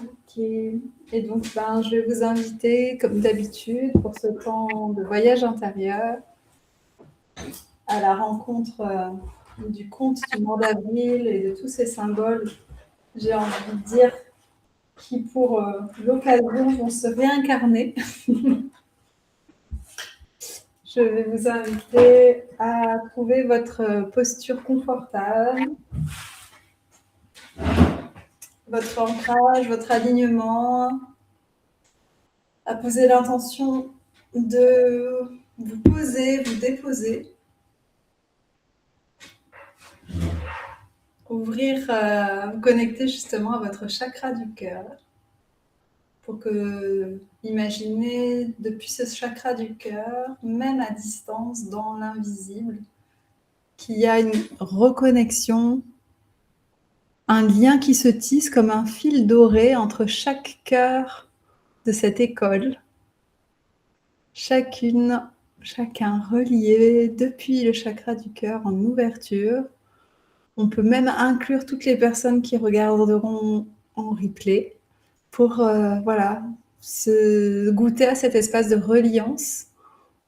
Ok. Et donc, je vais vous inviter, comme d'habitude, pour ce temps de voyage intérieur, à la rencontre du conte du mois d'avril et de tous ces symboles, j'ai envie de dire, qui pour l'occasion vont se réincarner. Je vais vous inviter à trouver votre posture confortable, votre ancrage, votre alignement, à poser l'intention de vous poser, vous déposer, ouvrir, vous connecter justement à votre chakra du cœur pour que, imaginez depuis ce chakra du cœur, même à distance, dans l'invisible, qu'il y a une reconnexion, un lien qui se tisse comme un fil doré entre chaque cœur de cette école, chacun relié depuis le chakra du cœur en ouverture. On peut même inclure toutes les personnes qui regarderont en replay pour se goûter à cet espace de reliance.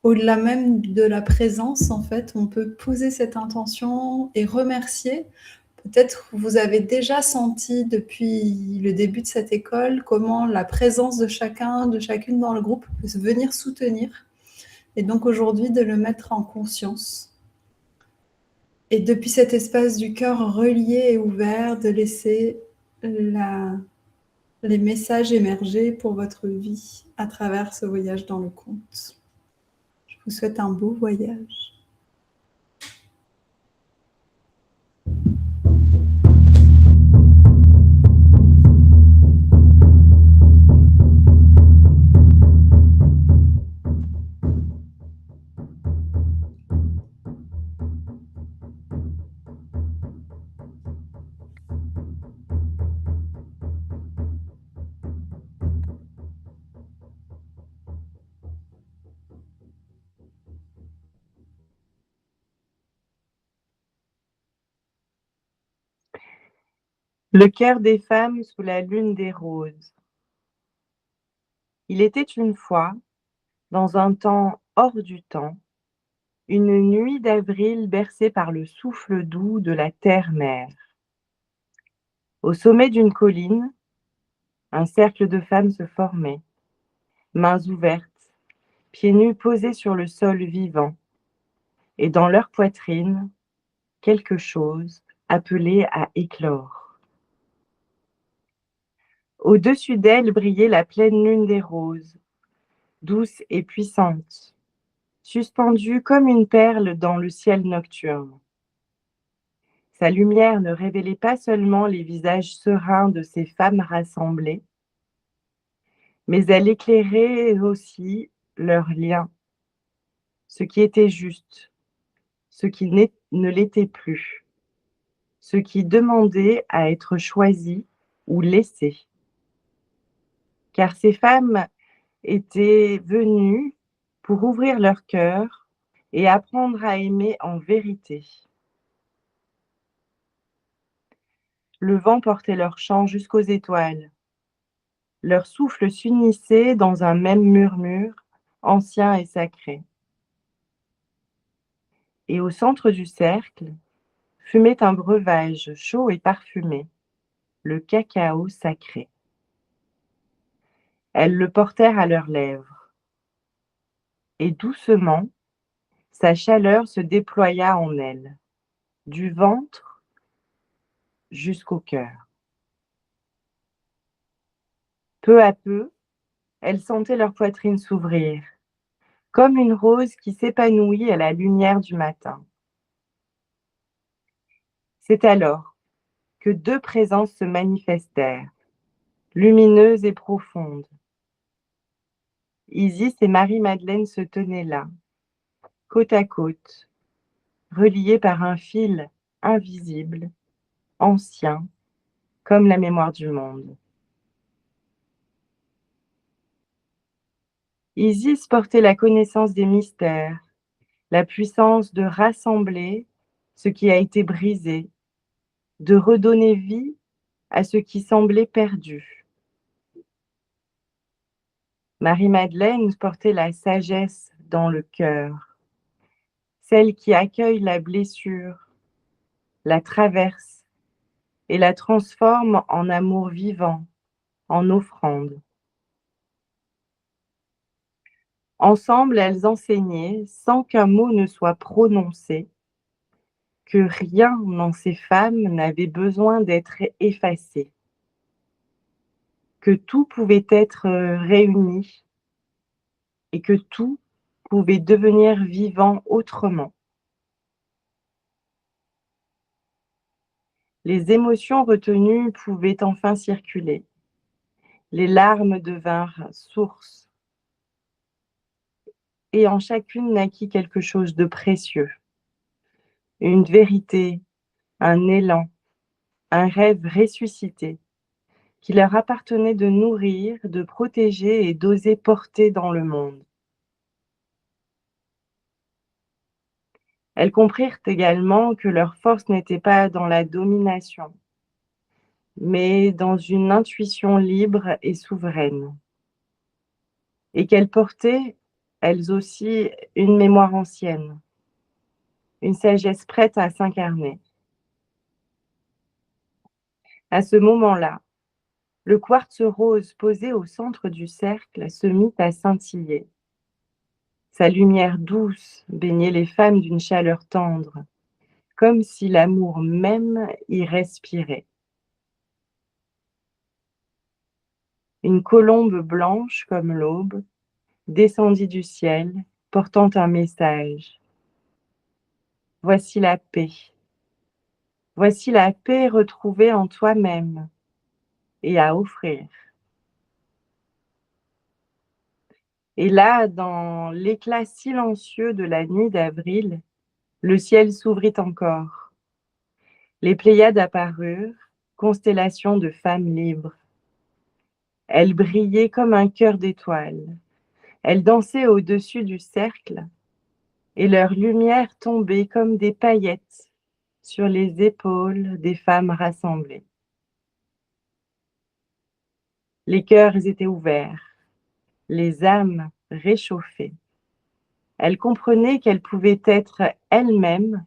Au-delà même de la présence, en fait, on peut poser cette intention et remercier. Peut-être vous avez déjà senti depuis le début de cette école comment la présence de chacun, de chacune dans le groupe peut venir soutenir. Et donc aujourd'hui, de le mettre en conscience. Et depuis cet espace du cœur relié et ouvert, de laisser les messages émerger pour votre vie à travers ce voyage dans le conte. Je vous souhaite un beau voyage. Le cœur des femmes sous la lune des roses. Il était une fois, dans un temps hors du temps, une nuit d'avril bercée par le souffle doux de la terre-mère. Au sommet d'une colline, un cercle de femmes se formait, mains ouvertes, pieds nus posés sur le sol vivant, et dans leur poitrine, quelque chose appelé à éclore. Au-dessus d'elles brillait la pleine lune des roses, douce et puissante, suspendue comme une perle dans le ciel nocturne. Sa lumière ne révélait pas seulement les visages sereins de ces femmes rassemblées, mais elle éclairait aussi leurs liens, ce qui était juste, ce qui ne l'était plus, ce qui demandait à être choisi ou laissé. Car ces femmes étaient venues pour ouvrir leur cœur et apprendre à aimer en vérité. Le vent portait leur chant jusqu'aux étoiles. Leur souffle s'unissait dans un même murmure, ancien et sacré. Et au centre du cercle, fumait un breuvage chaud et parfumé, le cacao sacré. Elles le portèrent à leurs lèvres. Et doucement, sa chaleur se déploya en elles, du ventre jusqu'au cœur. Peu à peu, elles sentaient leur poitrine s'ouvrir, comme une rose qui s'épanouit à la lumière du matin. C'est alors que deux présences se manifestèrent, lumineuses et profondes. Isis et Marie-Madeleine se tenaient là, côte à côte, reliées par un fil invisible, ancien, comme la mémoire du monde. Isis portait la connaissance des mystères, la puissance de rassembler ce qui a été brisé, de redonner vie à ce qui semblait perdu. Marie-Madeleine portait la sagesse dans le cœur, celle qui accueille la blessure, la traverse et la transforme en amour vivant, en offrande. Ensemble, elles enseignaient, sans qu'un mot ne soit prononcé, que rien dans ces femmes n'avait besoin d'être effacé, que tout pouvait être réuni et que tout pouvait devenir vivant autrement. Les émotions retenues pouvaient enfin circuler. Les larmes devinrent sources et en chacune naquit quelque chose de précieux. Une vérité, un élan, un rêve ressuscité qui leur appartenait de nourrir, de protéger et d'oser porter dans le monde. Elles comprirent également que leur force n'était pas dans la domination, mais dans une intuition libre et souveraine, et qu'elles portaient, elles aussi, une mémoire ancienne, une sagesse prête à s'incarner. À ce moment-là, le quartz rose posé au centre du cercle se mit à scintiller. Sa lumière douce baignait les femmes d'une chaleur tendre, comme si l'amour même y respirait. Une colombe blanche comme l'aube descendit du ciel, portant un message. Voici la paix. Voici la paix retrouvée en toi-même et à offrir. Et là, dans l'éclat silencieux de la nuit d'avril, le ciel s'ouvrit encore. Les Pléiades apparurent, constellation de femmes libres. Elles brillaient comme un cœur d'étoiles. Elles dansaient au-dessus du cercle et leur lumière tombait comme des paillettes sur les épaules des femmes rassemblées. Les cœurs étaient ouverts, les âmes réchauffées. Elles comprenaient qu'elles pouvaient être elles-mêmes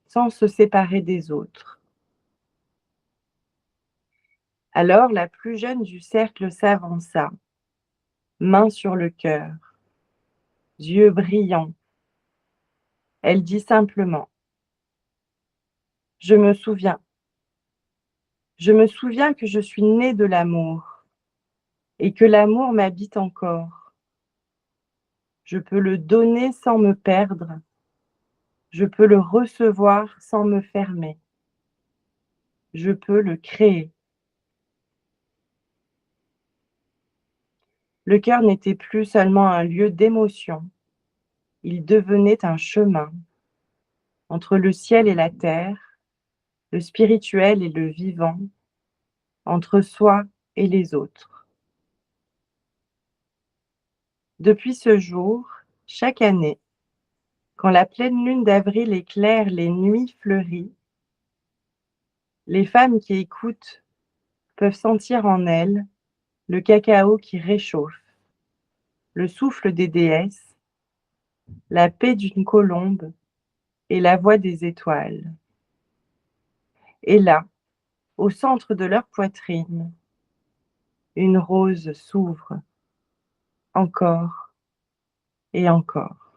sans se séparer des autres. Alors la plus jeune du cercle s'avança, main sur le cœur, yeux brillants. Elle dit simplement: Je me souviens que je suis née de l'amour et que l'amour m'habite encore. Je peux le donner sans me perdre, je peux le recevoir sans me fermer, je peux le créer. Le cœur n'était plus seulement un lieu d'émotion, il devenait un chemin entre le ciel et la terre, le spirituel et le vivant, entre soi et les autres. Depuis ce jour, chaque année, quand la pleine lune d'avril éclaire les nuits fleuries, les femmes qui écoutent peuvent sentir en elles le cacao qui réchauffe, le souffle des déesses, la paix d'une colombe et la voix des étoiles. Et là, au centre de leur poitrine, une rose s'ouvre, encore et encore.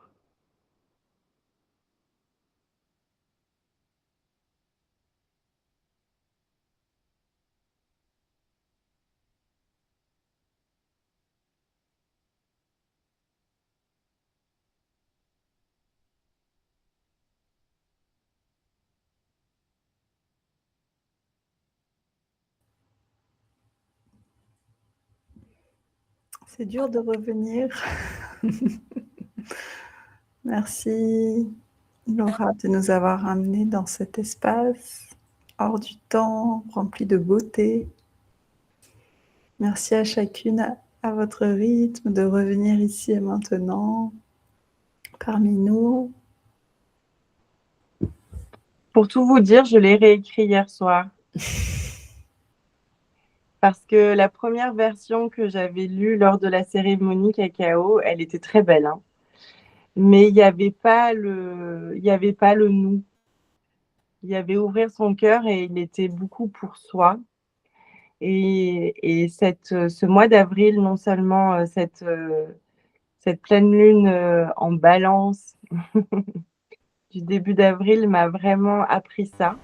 C'est dur de revenir. Merci Laura de nous avoir amenés dans cet espace hors du temps, rempli de beauté. Merci à chacune à votre rythme de revenir ici et maintenant parmi nous. Pour tout vous dire, je l'ai réécrit hier soir. Parce que la première version que j'avais lue lors de la cérémonie cacao, elle était très belle, hein. Mais il y avait pas le nous. Il y avait ouvrir son cœur et il était beaucoup pour soi. Et ce mois d'avril, non seulement cette pleine lune en balance du début d'avril m'a vraiment appris ça.